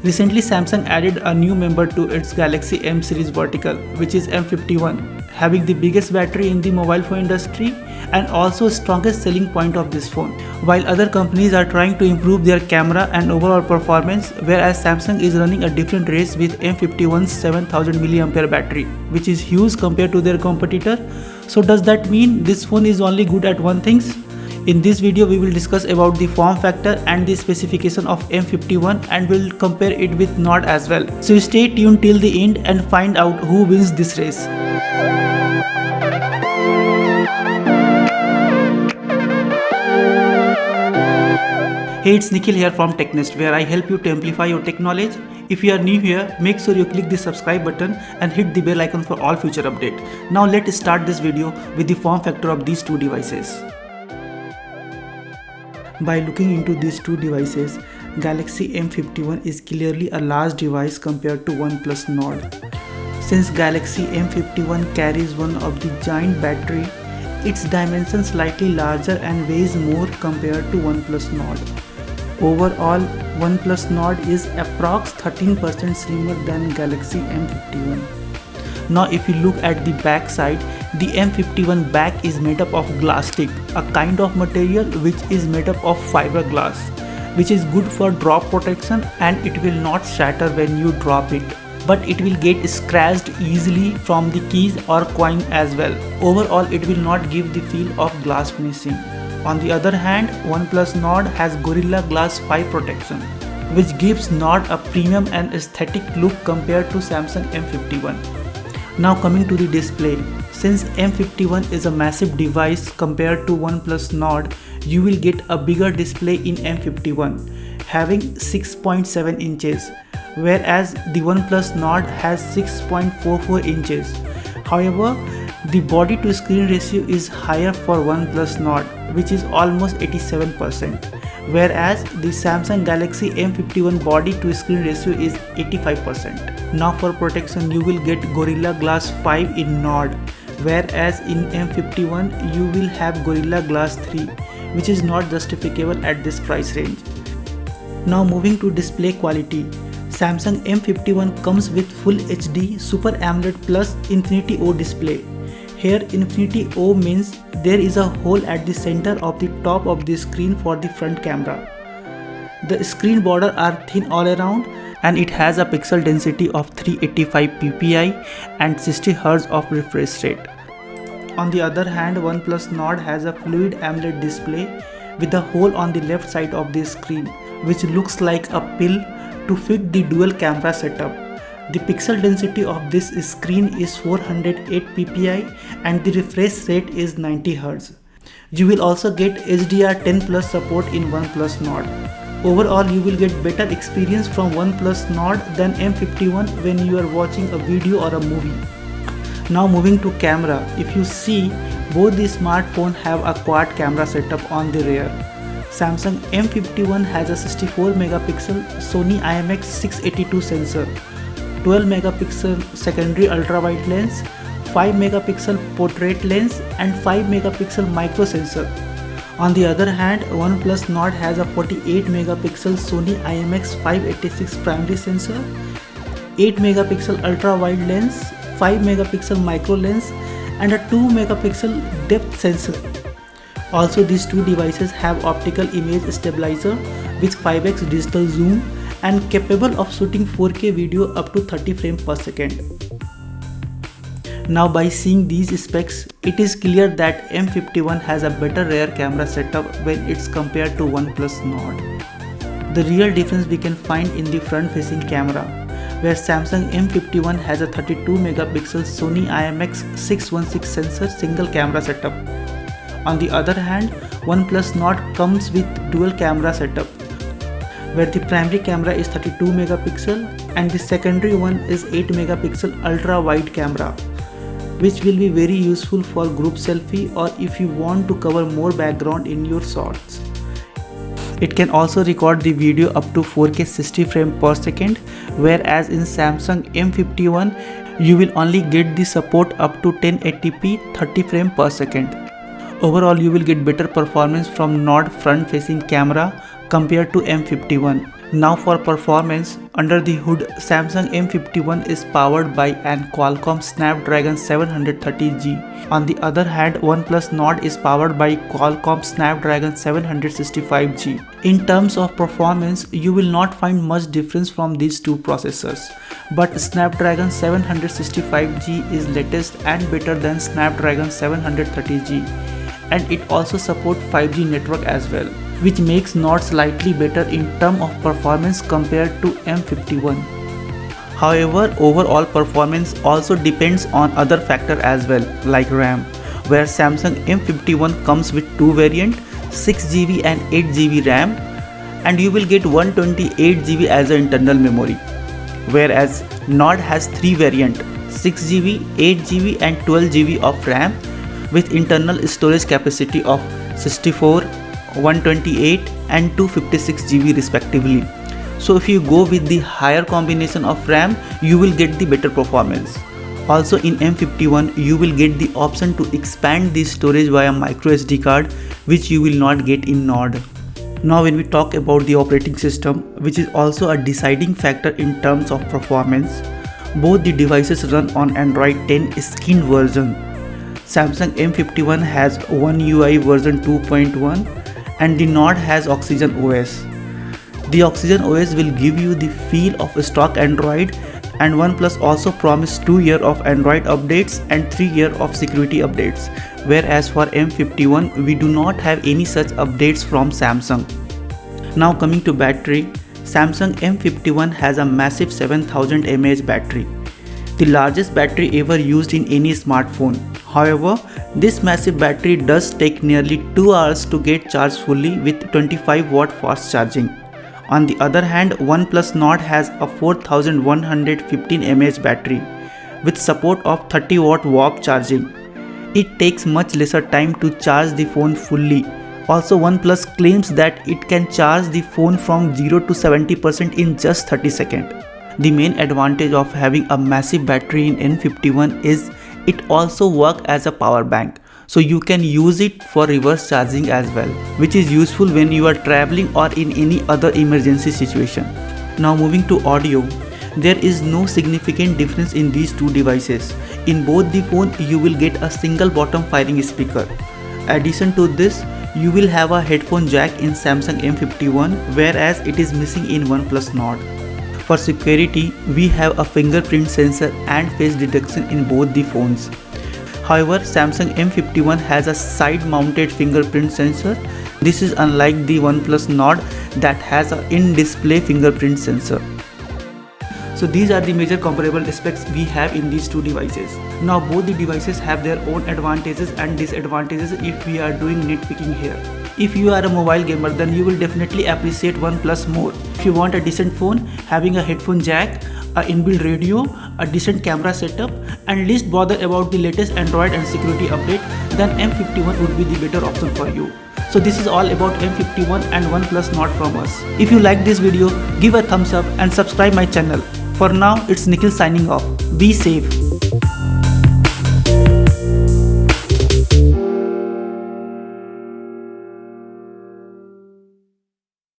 Recently, Samsung added a new member to its Galaxy M series vertical, which is M51, having the biggest battery in the mobile phone industry and also strongest selling point of this phone. While other companies are trying to improve their camera and overall performance, whereas Samsung is running a different race with M51's 7000 mAh battery, which is huge compared to their competitor. So does that mean this phone is only good at one thing? In this video, we will discuss about the form factor and the specification of M51 and will compare it with Nord as well. So stay tuned till the end and find out who wins this race. Hey, it's Nikhil here from TechNest, where I help you to amplify your tech knowledge. If you are new here, make sure you click the subscribe button and hit the bell icon for all future updates. Now let's start this video with the form factor of these two devices. By looking into these two devices, Galaxy M51 is clearly a large device compared to OnePlus Nord. Since Galaxy M51 carries one of the giant battery, its dimensions slightly larger and weighs more compared to OnePlus Nord. Overall, OnePlus Nord is approx 13% slimmer than Galaxy M51. Now if you look at the back side, the M51 back is made up of Glastic, a kind of material which is made up of fiberglass, which is good for drop protection and it will not shatter when you drop it, but it will get scratched easily from the keys or coin as well. Overall, it will not give the feel of glass finishing. On the other hand, OnePlus Nord has Gorilla Glass 5 protection, which gives Nord a premium and aesthetic look compared to Samsung M51. Now coming to the display, since M51 is a massive device compared to OnePlus Nord, you will get a bigger display in M51, having 6.7 inches, whereas the OnePlus Nord has 6.44 inches. However, the body to screen ratio is higher for OnePlus Nord, which is almost 87%, whereas the Samsung Galaxy M51 body to screen ratio is 85%. Now for protection, you will get Gorilla Glass 5 in Nord, whereas in M51 you will have Gorilla Glass 3, which is not justifiable at this price range. Now moving to display quality, Samsung M51 comes with Full HD Super AMOLED Plus Infinity O display. Here Infinity O means there is a hole at the center of the top of the screen for the front camera. The screen border are thin all around and it has a pixel density of 385 ppi and 60 Hz of refresh rate. On the other hand, OnePlus Nord has a Fluid AMOLED display with a hole on the left side of the screen, which looks like a pill to fit the dual camera setup. The pixel density of this screen is 408 ppi and the refresh rate is 90 Hz. You will also get HDR10 Plus support in OnePlus Nord. Overall, you will get better experience from OnePlus Nord than M51 when you are watching a video or a movie. Now moving to camera, if you see, both the smartphones have a quad camera setup on the rear. Samsung M51 has a 64 megapixel Sony IMX682 sensor, 12 megapixel secondary ultra-wide lens, 5 megapixel portrait lens and 5 megapixel micro sensor. On the other hand, OnePlus Nord has a 48 megapixel Sony IMX586 primary sensor, 8 megapixel ultra-wide lens, 5 megapixel micro lens and a 2 megapixel depth sensor. Also, these two devices have optical image stabilizer with 5x digital zoom and capable of shooting 4K video up to 30 frames per second. Now by seeing these specs, it is clear that M51 has a better rear camera setup when it's compared to OnePlus Nord. The real difference we can find in the front facing camera, where Samsung M51 has a 32 megapixel Sony IMX616 sensor single camera setup. On the other hand, OnePlus Nord comes with dual camera setup, where the primary camera is 32 megapixel and the secondary one is 8 megapixel ultra wide camera, which will be very useful for group selfie or if you want to cover more background in your shots. It can also record the video up to 4K 60 frames per second, whereas in Samsung M51 you will only get the support up to 1080p 30 frames per second. Overall, you will get better performance from Nord front facing camera compared to M51. Now for performance, under the hood, Samsung M51 is powered by an Qualcomm Snapdragon 730G. On the other hand, OnePlus Nord is powered by Qualcomm Snapdragon 765G. In terms of performance, you will not find much difference from these two processors. But Snapdragon 765G is latest and better than Snapdragon 730G. And it also supports 5G network as well, which makes Nord slightly better in terms of performance compared to M51. However, overall performance also depends on other factors as well, like RAM, where Samsung M51 comes with two variants, 6GB and 8GB RAM, and you will get 128GB as an internal memory, whereas Nord has three variants, 6GB, 8GB and 12GB of RAM with internal storage capacity of 64, 128 and 256GB respectively. So if you go with the higher combination of RAM, you will get the better performance. Also in M51, you will get the option to expand the storage via microSD card, which you will not get in Nord. Now when we talk about the operating system, which is also a deciding factor in terms of performance, both the devices run on Android 10 skinned version. Samsung M51 has One UI version 2.1 and the Nord has Oxygen OS. The Oxygen OS will give you the feel of a stock Android, and OnePlus also promised 2 years of Android updates and 3 years of security updates, whereas for M51 we do not have any such updates from Samsung. Now coming to battery, Samsung M51 has a massive 7000 mAh battery, the largest battery ever used in any smartphone. However, this massive battery does take nearly 2 hours to get charged fully with 25W fast charging. On the other hand, OnePlus Nord has a 4115 mAh battery with support of 30W warp charging. It takes much lesser time to charge the phone fully. Also, OnePlus claims that it can charge the phone from 0 to 70% in just 30 seconds. The main advantage of having a massive battery in M51 is it also works as a power bank, so you can use it for reverse charging as well, which is useful when you are traveling or in any other emergency situation. Now moving to audio, there is no significant difference in these two devices. In both the phone you will get a single bottom firing speaker. Addition to this, you will have a headphone jack in Samsung M51, whereas it is missing in OnePlus Nord. For security, we have a fingerprint sensor and face detection in both the phones. However, Samsung M51 has a side-mounted fingerprint sensor. This is unlike the OnePlus Nord that has an in-display fingerprint sensor. So these are the major comparable aspects we have in these two devices. Now both the devices have their own advantages and disadvantages if we are doing nitpicking here. If you are a mobile gamer, then you will definitely appreciate OnePlus more. If you want a decent phone, having a headphone jack, a inbuilt radio, a decent camera setup, and least bother about the latest Android and security update, then M51 would be the better option for you. So this is all about M51 and OnePlus Nord from us. If you like this video, give a thumbs up and subscribe my channel. For now, it's Nikhil signing off. Be safe.